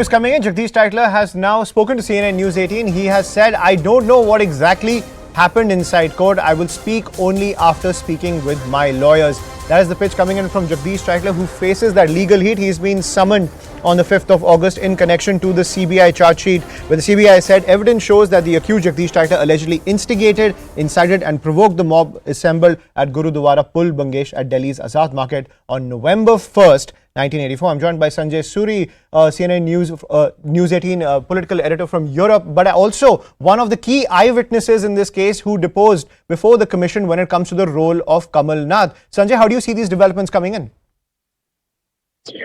News coming in. Jagdish Tytler has now spoken to CNN News 18. He has said, I don't know what exactly happened inside court. I will speak only after speaking with my lawyers. That is the pitch coming in from Jagdish Tytler, who faces that legal heat. He's been summoned on the 5th of August in connection to the CBI charge sheet, where the CBI said evidence shows that the accused Jagdish Tytler allegedly instigated, incited and provoked the mob assembled at Gurudwara Pul Bangesh at Delhi's Azad Market on November 1st, 1984. I'm joined by Sanjay Suri, CNN News 18 political editor from Europe, but also one of the key eyewitnesses in this case who deposed before the commission when it comes to the role of Kamal Nath. Sanjay, how do you see these developments coming in?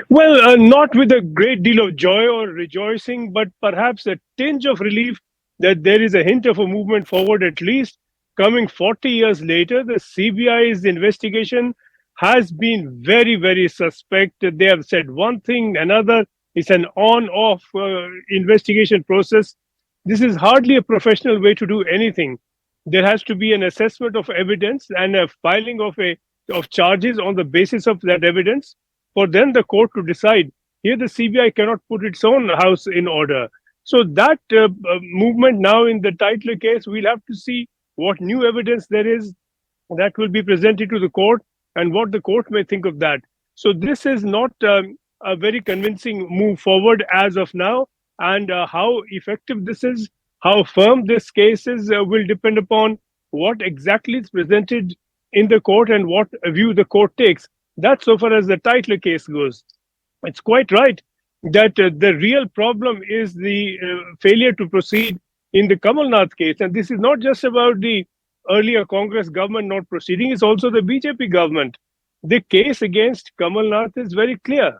Well, not with a great deal of joy or rejoicing, but perhaps a tinge of relief that there is a hint of a movement forward at least. Coming 40 years later, the CBI's investigation has been very, very suspect. They have said one thing, another. It's an on-off investigation process. This is hardly a professional way to do anything. There has to be an assessment of evidence and a filing of charges on the basis of that evidence, for then the court to decide. Here the CBI cannot put its own house in order. So that movement now in the Tytler case, we'll have to see what new evidence there is that will be presented to the court and what the court may think of that. So this is not a very convincing move forward as of now, and how effective this is, how firm this case is, will depend upon what exactly is presented in the court and what view the court takes. That's so far as the Tytler case goes. It's quite right that the real problem is the failure to proceed in the Kamal Nath case. And this is not just about the earlier Congress government not proceeding, it's also the BJP government. The case against Kamal Nath is very clear.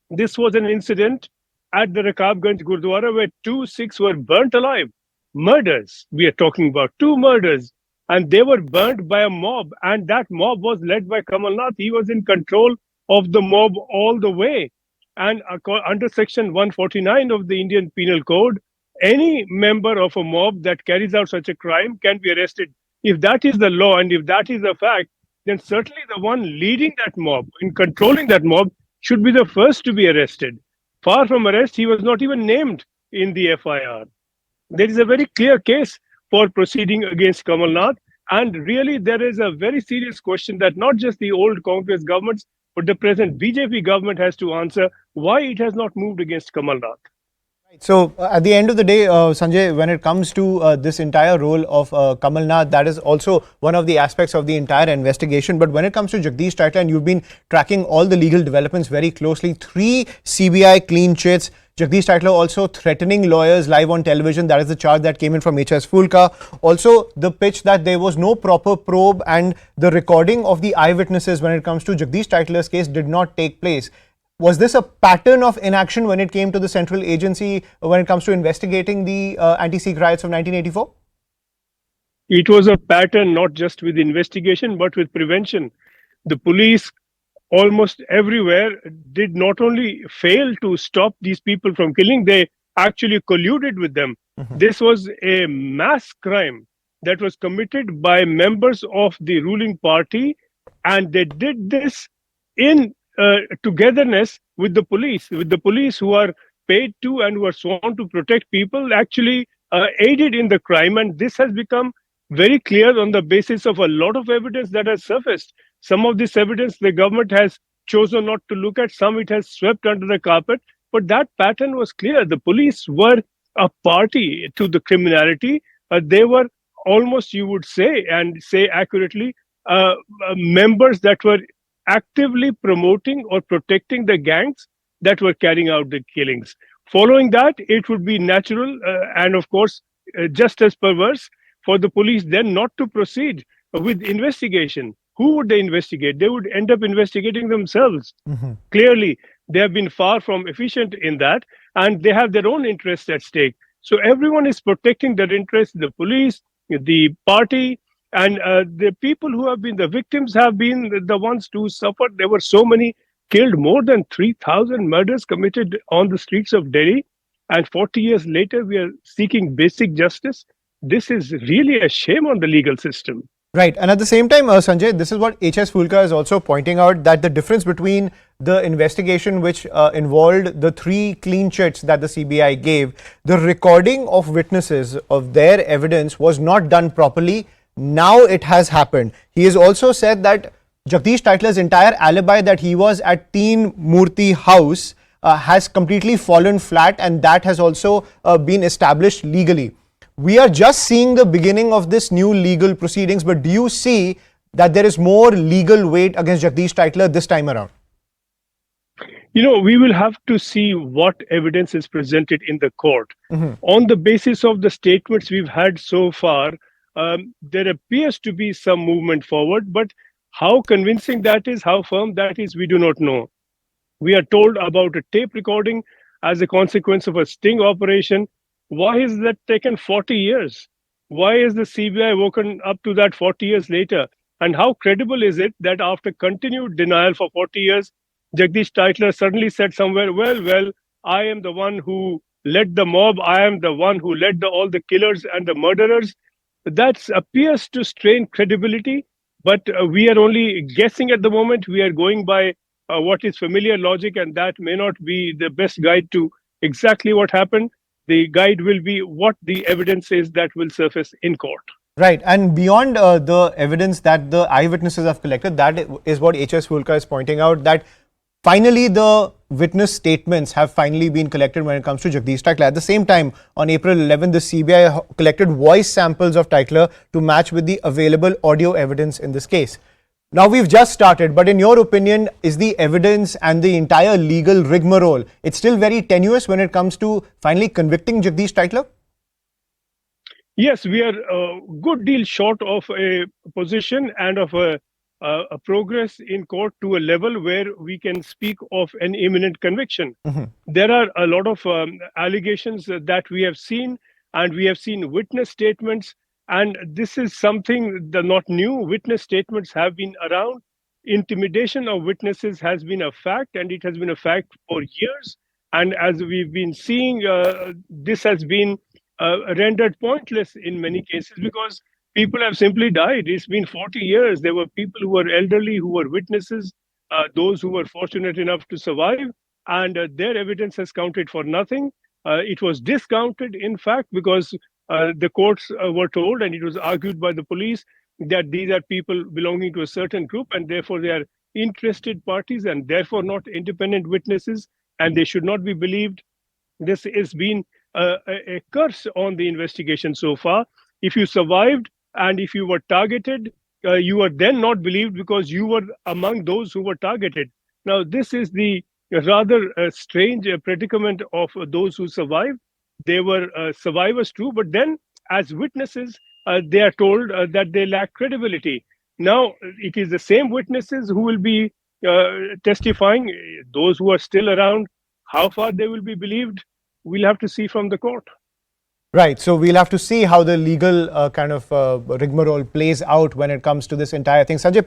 This was an incident at the Rakabganj Gurdwara where 2 Sikhs were burnt alive. Murders. We are talking about 2 murders. And they were burnt by a mob. And that mob was led by Kamal Nath. He was in control of the mob all the way. And under Section 149 of the Indian Penal Code, any member of a mob that carries out such a crime can be arrested. If that is the law and if that is the fact, then certainly the one leading that mob, in controlling that mob, should be the first to be arrested. Far from arrest, he was not even named in the FIR. There is a very clear case for proceeding against Kamal Nath. And really, there is a very serious question that not just the old Congress governments, but the present BJP government has to answer why it has not moved against Kamal Nath. So, at the end of the day, Sanjay, when it comes to this entire role of Kamal Nath, that is also one of the aspects of the entire investigation. But when it comes to Jagdish Tytler, and you've been tracking all the legal developments very closely, 3 CBI clean chits, Jagdish Tytler also threatening lawyers live on television. That is the charge that came in from HS Fulka. Also, the pitch that there was no proper probe and the recording of the eyewitnesses when it comes to Jagdish Tytler's case did not take place. Was this a pattern of inaction when it came to the central agency when it comes to investigating the Anti-Sikh Riots of 1984? It was a pattern not just with investigation, but with prevention. The police almost everywhere did not only fail to stop these people from killing, they actually colluded with them. This was a mass crime that was committed by members of the ruling party, and they did this in togetherness with the police who are paid to and who are sworn to protect people, actually aided in the crime. And this has become very clear on the basis of a lot of evidence that has surfaced. Some of this evidence the government has chosen not to look at, some it has swept under the carpet, but that pattern was clear. The police were a party to the criminality. They were almost, you would say, and say accurately, members that were actively promoting or protecting the gangs that were carrying out the killings. Following that, it would be natural and of course just as perverse for the police then not to proceed with investigation. Who would they investigate? They would end up investigating themselves. Clearly, they have been far from efficient in that, and they have their own interests at stake. So everyone is protecting their interests, the police, the party, and the people who have been the victims have been the ones who suffered. There were so many killed, more than 3,000 murders committed on the streets of Delhi. And 40 years later, we are seeking basic justice. This is really a shame on the legal system. Right. And at the same time, Sanjay, this is what H.S. Fulka is also pointing out, that the difference between the investigation which involved the 3 clean chits that the CBI gave, the recording of witnesses of their evidence was not done properly. Now it has happened. He has also said that Jagdish Tytler's entire alibi that he was at Teen Murthy house has completely fallen flat, and that has also been established legally. We are just seeing the beginning of this new legal proceedings, but do you see that there is more legal weight against Jagdish Tytler this time around? We will have to see what evidence is presented in the court. On the basis of the statements we've had so far, there appears to be some movement forward, but how convincing that is, how firm that is, we do not know. We are told about a tape recording as a consequence of a sting operation. Why has that taken 40 years? Why is the CBI woken up to that 40 years later? And how credible is it that after continued denial for 40 years, Jagdish Tytler suddenly said somewhere, well, I am the one who led the mob. I am the one who led all the killers and the murderers. That appears to strain credibility, but we are only guessing at the moment. We are going by what is familiar logic, and that may not be the best guide to exactly what happened. The guide will be what the evidence is that will surface in court. Right. And beyond the evidence that the eyewitnesses have collected, that is what H.S. Fulka is pointing out, that finally the witness statements have finally been collected when it comes to Jagdish Tytler. At the same time, on April 11, the CBI collected voice samples of Tytler to match with the available audio evidence in this case. Now we've just started, but in your opinion, is the evidence and the entire legal rigmarole, it's still very tenuous when it comes to finally convicting Jagdish Tytler? Yes, we are a good deal short of a position and of a progress in court to a level where we can speak of an imminent conviction. There are a lot of allegations that we have seen, and we have seen witness statements. And this is something not new. Witness statements have been around. Intimidation of witnesses has been a fact, and it has been a fact for years. And as we've been seeing, this has been rendered pointless in many cases because people have simply died. It's been 40 years. There were people who were elderly, who were witnesses, those who were fortunate enough to survive, and their evidence has counted for nothing. It was discounted, in fact, because the courts were told, and it was argued by the police, that these are people belonging to a certain group, and therefore they are interested parties, and therefore not independent witnesses, and they should not be believed. This has been a curse on the investigation so far. If you survived and if you were targeted, you were then not believed because you were among those who were targeted. Now, this is the rather strange predicament of those who survived. They were survivors too, but then as witnesses, they are told that they lack credibility. Now, it is the same witnesses who will be testifying. Those who are still around, how far they will be believed, we'll have to see from the court. Right. So we'll have to see how the legal kind of rigmarole plays out when it comes to this entire thing. Sanjay.